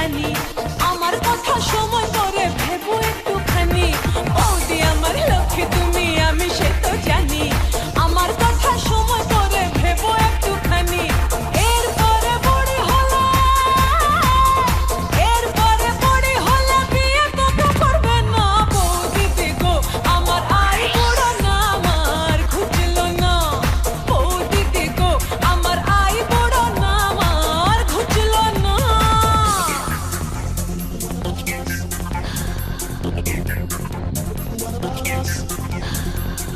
জানি আমার কথা সময় করে ভেবো একটুখানি বৌদি আমার লক্ষ্মী তুমি আমি সে তো জানি আমার কথা সময় করে ভেবো একটুখানি এরপরে বড়ি হলে বিয়ে কবে করবে না বৌদি গো আমার আই বুড়ো না আমার ঘুচলো না বৌদি গো আমার আই বুড়ো না আমার ঘুচলো না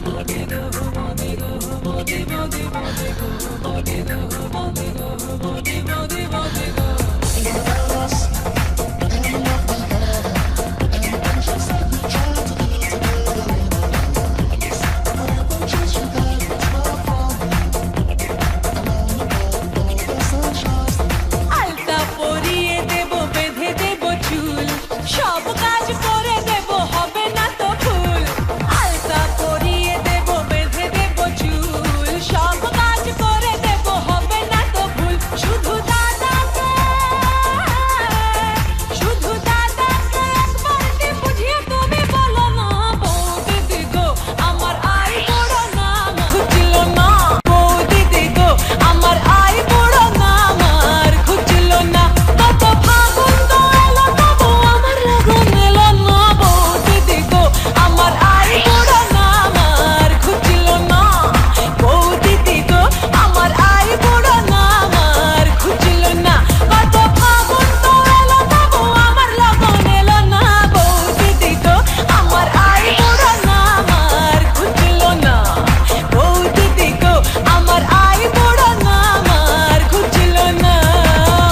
Body go, body go, body go, body go, body go.